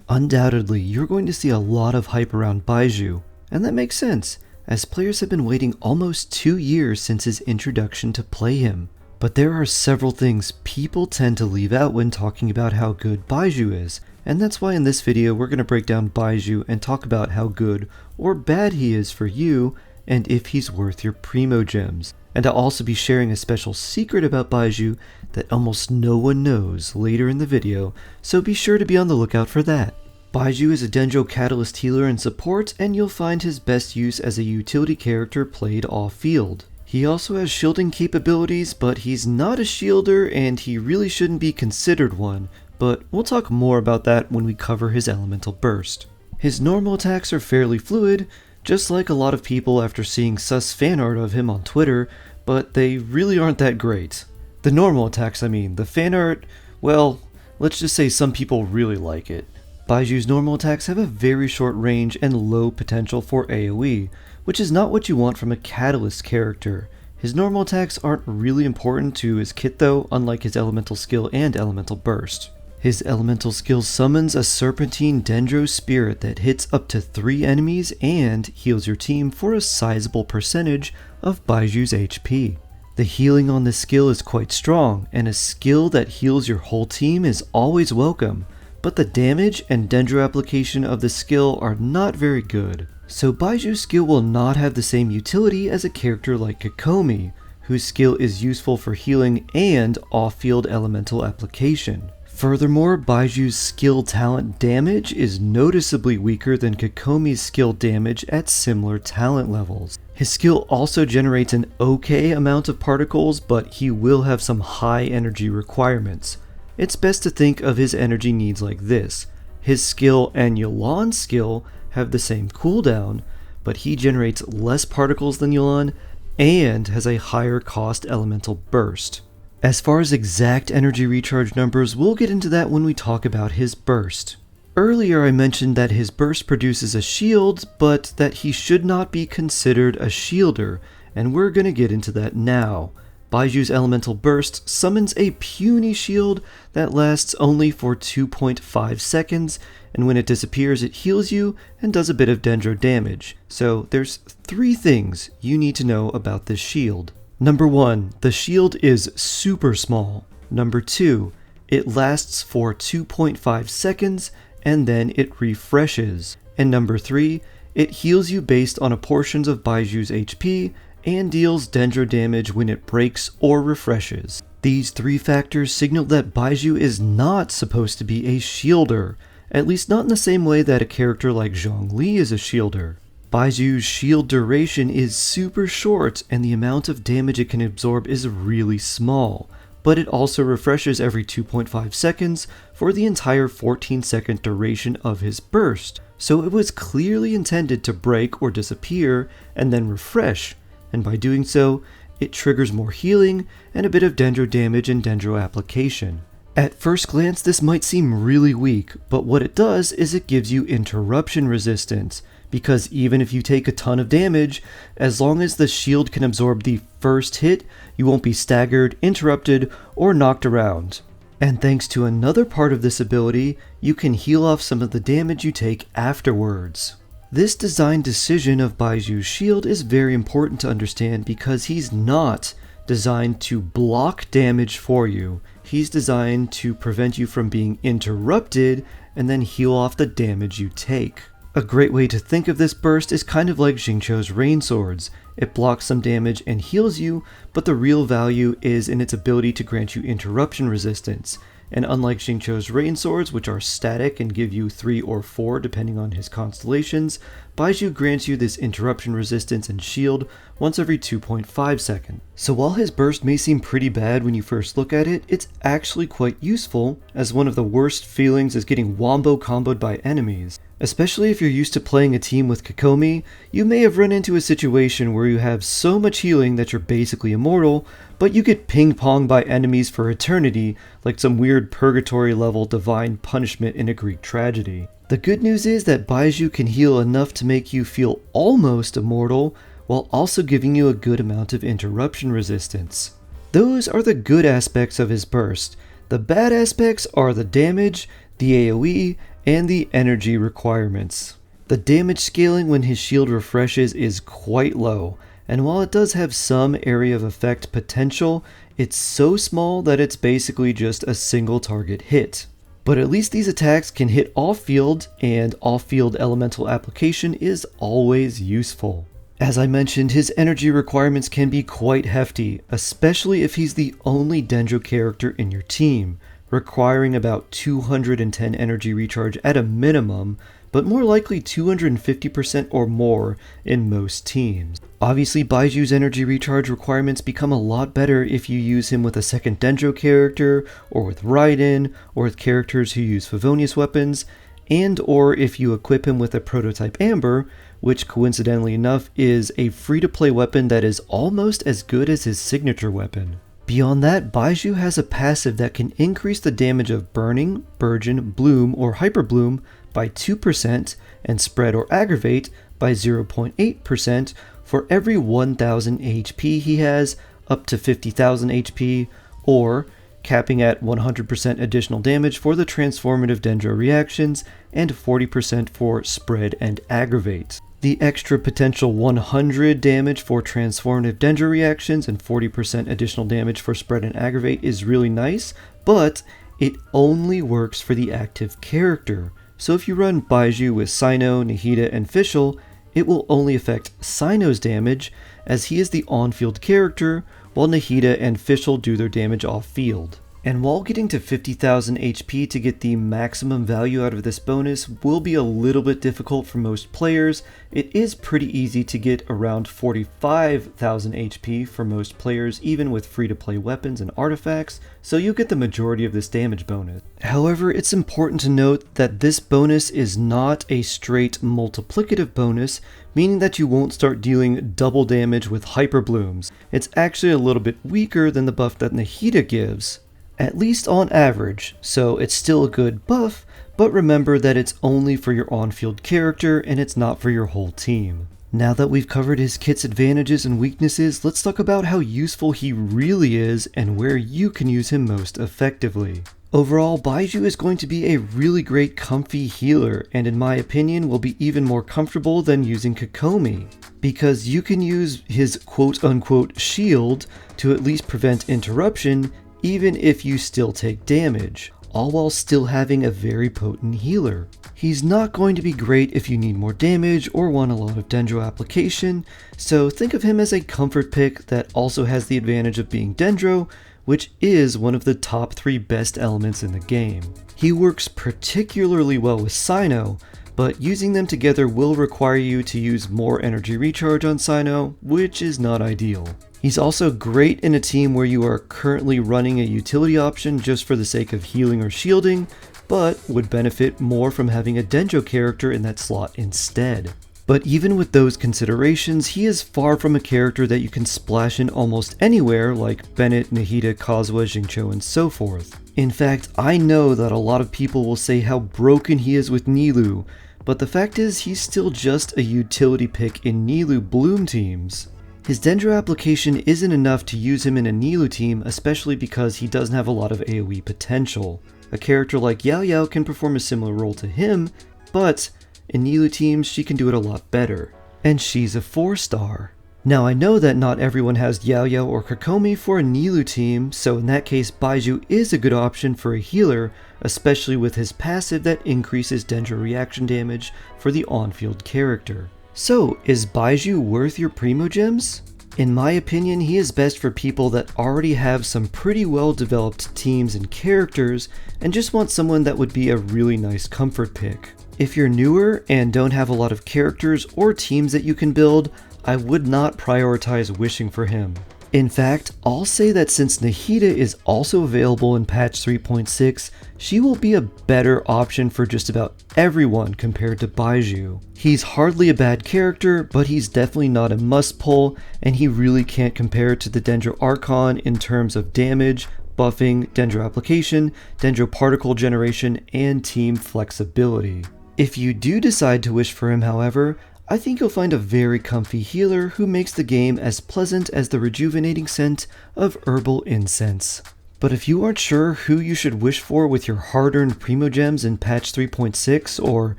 Undoubtedly, you're going to see a lot of hype around Baizhu, and that makes sense, as players have been waiting almost 2 years since his introduction to play him. But there are several things people tend to leave out when talking about how good Baizhu is, and that's why in this video we're going to break down Baizhu and talk about how good or bad he is for you, and if he's worth your Primo Gems. And I'll also be sharing a special secret about Baizhu that almost no one knows later in the video, so be sure to be on the lookout for that. Baizhu is a Dendro Catalyst healer and support, and you'll find his best use as a utility character played off-field. He also has shielding capabilities, but he's not a shielder and he really shouldn't be considered one, but we'll talk more about that when we cover his elemental burst. His normal attacks are fairly fluid, just like a lot of people after seeing sus fan art of him on Twitter, but they really aren't that great. The normal attacks, I mean. The fan art, well, let's just say some people really like it. Baizhu's normal attacks have a very short range and low potential for AoE, which is not what you want from a Catalyst character. His normal attacks aren't really important to his kit though, unlike his elemental skill and elemental burst. His elemental skill summons a Serpentine Dendro Spirit that hits up to 3 enemies and heals your team for a sizable percentage of Baizhu's HP. The healing on this skill is quite strong, and a skill that heals your whole team is always welcome, but the damage and Dendro application of the skill are not very good. So Baizhu's skill will not have the same utility as a character like Kokomi, whose skill is useful for healing and off-field elemental application. Furthermore, Baizhu's skill talent damage is noticeably weaker than Kokomi's skill damage at similar talent levels. His skill also generates an okay amount of particles, but he will have some high energy requirements. It's best to think of his energy needs like this. His skill and Yu'lon's skill have the same cooldown, but he generates less particles than Yu'lon and has a higher cost elemental burst. As far as exact energy recharge numbers, we'll get into that when we talk about his burst. Earlier I mentioned that his burst produces a shield, but that he should not be considered a shielder, and we're gonna get into that now. Baizhu's elemental burst summons a puny shield that lasts only for 2.5 seconds, and when it disappears it heals you and does a bit of dendro damage. So there's 3 things you need to know about this shield. Number 1, the shield is super small. Number 2, it lasts for 2.5 seconds and then it refreshes. And number 3, it heals you based on a portions of Baizhu's HP and deals dendro damage when it breaks or refreshes. These 3 factors signal that Baizhu is not supposed to be a shielder, at least not in the same way that a character like Zhongli is a shielder. Baizhu's shield duration is super short and the amount of damage it can absorb is really small, but it also refreshes every 2.5 seconds for the entire 14-second duration of his burst, so it was clearly intended to break or disappear and then refresh, and by doing so, it triggers more healing and a bit of dendro damage and dendro application. At first glance this might seem really weak, but what it does is it gives you interruption resistance, because even if you take a ton of damage, as long as the shield can absorb the first hit, you won't be staggered, interrupted, or knocked around. And thanks to another part of this ability, you can heal off some of the damage you take afterwards. This design decision of Baizhu's shield is very important to understand because he's not designed to block damage for you. He's designed to prevent you from being interrupted and then heal off the damage you take. A great way to think of this burst is kind of like Xingqiu's Rain Swords. It blocks some damage and heals you, but the real value is in its ability to grant you interruption resistance. And unlike Xingqiu's Rain Swords, which are static and give you 3 or 4 depending on his constellations, Baizhu grants you this interruption resistance and shield once every 2.5 seconds. So while his burst may seem pretty bad when you first look at it, it's actually quite useful, as one of the worst feelings is getting wombo comboed by enemies. Especially if you're used to playing a team with Kokomi, you may have run into a situation where you have so much healing that you're basically immortal, but you get ping-ponged by enemies for eternity, like some weird purgatory level divine punishment in a Greek tragedy. The good news is that Baizhu can heal enough to make you feel almost immortal, while also giving you a good amount of interruption resistance. Those are the good aspects of his burst. The bad aspects are the damage, the AoE, and the energy requirements. The damage scaling when his shield refreshes is quite low, and while it does have some area of effect potential, it's so small that it's basically just a single target hit. But at least these attacks can hit off-field, and off-field elemental application is always useful. As I mentioned, his energy requirements can be quite hefty, especially if he's the only Dendro character in your team, requiring about 210 energy recharge at a minimum, but more likely 250% or more in most teams. Obviously, Baizhu's energy recharge requirements become a lot better if you use him with a second Dendro character, or with Raiden, or with characters who use Favonius weapons, and or if you equip him with a prototype Amber, which coincidentally enough is a free-to-play weapon that is almost as good as his signature weapon. Beyond that, Baizhu has a passive that can increase the damage of Burning, Burgeon, Bloom, or Hyper Bloom by 2% and Spread or Aggravate by 0.8% for every 1000 HP he has up to 50,000 HP, or capping at 100% additional damage for the transformative Dendro reactions and 40% for Spread and Aggravate. The extra potential 100 damage for transformative Dendro reactions and 40% additional damage for Spread and Aggravate is really nice, but it only works for the active character. So if you run Baizhu with Cyno, Nahida, and Fischl, it will only affect Cyno's damage, as he is the on-field character, while Nahida and Fischl do their damage off-field. And while getting to 50,000 HP to get the maximum value out of this bonus will be a little bit difficult for most players, it is pretty easy to get around 45,000 HP for most players, even with free-to-play weapons and artifacts, so you get the majority of this damage bonus. However, it's important to note that this bonus is not a straight multiplicative bonus, meaning that you won't start dealing double damage with Hyper Blooms. It's actually a little bit weaker than the buff that Nahida gives, at least on average, so it's still a good buff, but remember that it's only for your on-field character and it's not for your whole team. Now that we've covered his kit's advantages and weaknesses, let's talk about how useful he really is and where you can use him most effectively. Overall, Baizhu is going to be a really great comfy healer, and in my opinion will be even more comfortable than using Kokomi, because you can use his quote-unquote shield to at least prevent interruption even if you still take damage, all while still having a very potent healer. He's not going to be great if you need more damage or want a lot of Dendro application, so think of him as a comfort pick that also has the advantage of being Dendro, which is one of the top 3 best elements in the game. He works particularly well with Cyno, but using them together will require you to use more energy recharge on Cyno, which is not ideal. He's also great in a team where you are currently running a utility option just for the sake of healing or shielding, but would benefit more from having a Dendro character in that slot instead. But even with those considerations, he is far from a character that you can splash in almost anywhere like Bennett, Nahida, Kazuha, Xingqiu, and so forth. In fact, I know that a lot of people will say how broken he is with Nilou, but the fact is he's still just a utility pick in Nilou Bloom teams. His Dendro application isn't enough to use him in a Nilou team, especially because he doesn't have a lot of AoE potential. A character like Yao Yao can perform a similar role to him, but in Nilou teams she can do it a lot better. And she's a 4-star. Now I know that not everyone has Yao Yao or Kokomi for a Nilou team, so in that case Baizhu is a good option for a healer, especially with his passive that increases Dendro reaction damage for the on-field character. So, is Baizhu worth your Primo Gems? In my opinion, he is best for people that already have some pretty well developed teams and characters and just want someone that would be a really nice comfort pick. If you're newer and don't have a lot of characters or teams that you can build, I would not prioritize wishing for him. In fact, I'll say that since Nahida is also available in patch 3.6, she will be a better option for just about everyone compared to Baizhu. He's hardly a bad character, but he's definitely not a must pull, and he really can't compare to the Dendro Archon in terms of damage, buffing, Dendro application, Dendro particle generation, and team flexibility. If you do decide to wish for him, however, I think you'll find a very comfy healer who makes the game as pleasant as the rejuvenating scent of herbal incense. But if you aren't sure who you should wish for with your hard-earned Primogems in patch 3.6, or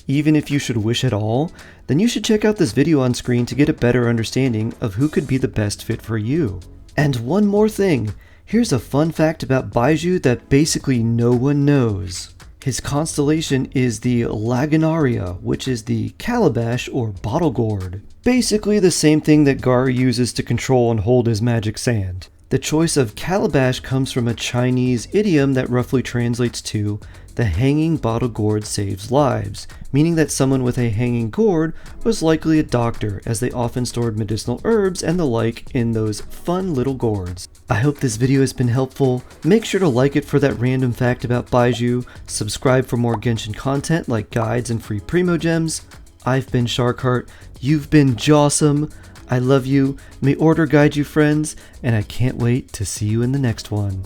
even if you should wish at all, then you should check out this video on screen to get a better understanding of who could be the best fit for you. And one more thing, here's a fun fact about Baizhu that basically no one knows. His constellation is the Lagunaria, which is the calabash or bottle gourd. Basically the same thing that Gar uses to control and hold his magic sand. The choice of calabash comes from a Chinese idiom that roughly translates to "the hanging bottle gourd saves lives," meaning that someone with a hanging gourd was likely a doctor, as they often stored medicinal herbs and the like in those fun little gourds. I hope this video has been helpful. Make sure to like it for that random fact about Baizhu, subscribe for more Genshin content like guides and free Primogems. I've been Sharkheart, you've been Jawsome. I love you, may order guide you friends, and I can't wait to see you in the next one.